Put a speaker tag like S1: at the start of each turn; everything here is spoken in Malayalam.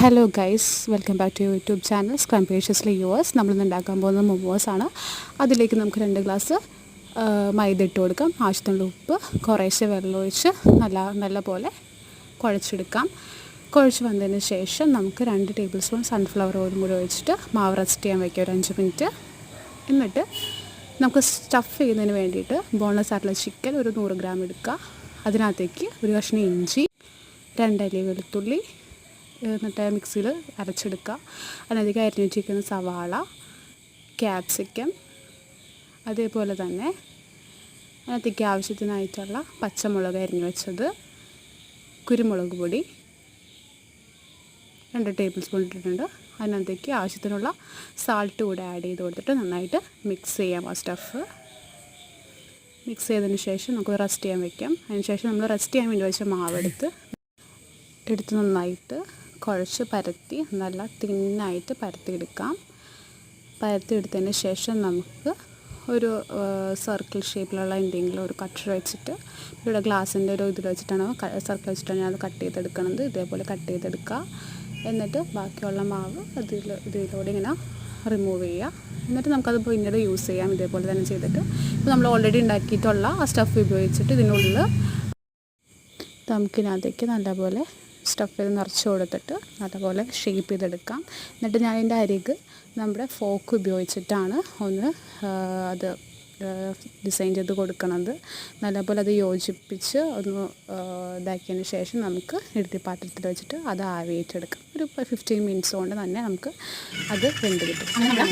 S1: Hello guys, welcome back to YouTube channel scrumptiously yours. നമ്മളിന്ന് ഉണ്ടാക്കാൻ പോകുന്നത് മൊമോസാണ്. അതിലേക്ക് നമുക്ക് 2 ഗ്ലാസ് മൈദ ഇട്ട് കൊടുക്കാം. ആവശ്യത്തിനുള്ള ഉപ്പ്, കുറേശ്ശെ വെള്ളമൊഴിച്ച് നല്ല പോലെ കുഴച്ചെടുക്കാം. കുഴച്ച് വന്നതിന് ശേഷം നമുക്ക് 2 ടേബിൾ സ്പൂൺ സൺഫ്ലവർ ഓയിലും കൂടി ഒഴിച്ചിട്ട് മാവ് റെസ്റ്റ് ചെയ്യാൻ വയ്ക്കുക ഒരു 5 മിനിറ്റ്. എന്നിട്ട് നമുക്ക് സ്റ്റഫ് ചെയ്യുന്നതിന് വേണ്ടിയിട്ട് ബോൺലെസ് ആയിട്ടുള്ള ചിക്കൻ ഒരു 100 ഗ്രാം എടുക്കുക. അതിനകത്തേക്ക് ഒരു കഷ്ണം ഇഞ്ചി, 2 അല്ലി വെളുത്തുള്ളി എന്നിട്ട് മിക്സിയിൽ അരച്ചെടുക്കുക. അതിനകത്തേക്ക് അരിഞ്ഞ് വെച്ചിരിക്കുന്ന സവാള, ക്യാപ്സിക്കം, അതേപോലെ തന്നെ അതിനകത്തേക്ക് ആവശ്യത്തിനായിട്ടുള്ള പച്ചമുളക് അരിഞ്ഞ് വെച്ചത്, കുരുമുളക് പൊടി 2 ടേബിൾ സ്പൂൺ ഇട്ടിട്ടുണ്ട്. അതിനകത്തേക്ക് ആവശ്യത്തിനുള്ള സാൾട്ട് കൂടെ ആഡ് ചെയ്ത് കൊടുത്തിട്ട് നന്നായിട്ട് മിക്സ് ചെയ്യാം. ആ സ്റ്റഫ് മിക്സ് ചെയ്തതിന് ശേഷം നമുക്ക് റെസ്റ്റ് ചെയ്യാൻ വയ്ക്കാം. അതിന് ശേഷം നമ്മൾ റെസ്റ്റ് ചെയ്യാൻ വേണ്ടി വെച്ച മാവെടുത്ത് നന്നായിട്ട് കുഴച്ച് പരത്തി നല്ല തിന്നായിട്ട് പരത്തിയെടുക്കാം. പരത്തിയെടുത്തതിന് ശേഷം നമുക്ക് ഒരു സർക്കിൾ ഷേപ്പിലുള്ള എന്തെങ്കിലും ഒരു കട്ടർ വെച്ചിട്ട്, ഇവിടെ ഗ്ലാസിൻ്റെ ഒരു ഇതിൽ വെച്ചിട്ടാണ് സർക്കിൾ വെച്ചിട്ടാണ് ഞാൻ അത് കട്ട് ചെയ്തെടുക്കുന്നത്. ഇതേപോലെ കട്ട് ചെയ്തെടുക്കുക. എന്നിട്ട് ബാക്കിയുള്ള മാവ് ഇതിലൂടെ ഇങ്ങനെ റിമൂവ് ചെയ്യുക. എന്നിട്ട് നമുക്കത് പിന്നീട് യൂസ് ചെയ്യാം. ഇതേപോലെ തന്നെ ചെയ്തിട്ട് ഇപ്പോൾ നമ്മൾ ഓൾറെഡി ഉണ്ടാക്കിയിട്ടുള്ള ആ സ്റ്റഫ് ഉപയോഗിച്ചിട്ട് ഇതിനുള്ളിൽ നമുക്കിനകത്തേക്ക് നല്ലപോലെ സ്റ്റഫ് ചെയ്ത് നിറച്ച് കൊടുത്തിട്ട് നല്ലപോലെ ഷേപ്പ് ചെയ്തെടുക്കാം. എന്നിട്ട് ഞാൻ അതിൻ്റെ അരിക് നമ്മുടെ ഫോക്ക് ഉപയോഗിച്ചിട്ടാണ് അത് ഡിസൈൻ ചെയ്ത് കൊടുക്കുന്നത്. നല്ലപോലെ അത് യോജിപ്പിച്ച് ഒന്ന് ഇതാക്കിയതിന് ശേഷം നമുക്ക് ഇഡ്ഡലി പാത്രത്തിൽ വെച്ചിട്ട് അത് ആവിയേറ്റെടുക്കാം. ഒരു 15 മിനിറ്റ്സ് കൊണ്ട് തന്നെ നമുക്ക് അത് വെന്ത് കിട്ടും. അങ്ങനെ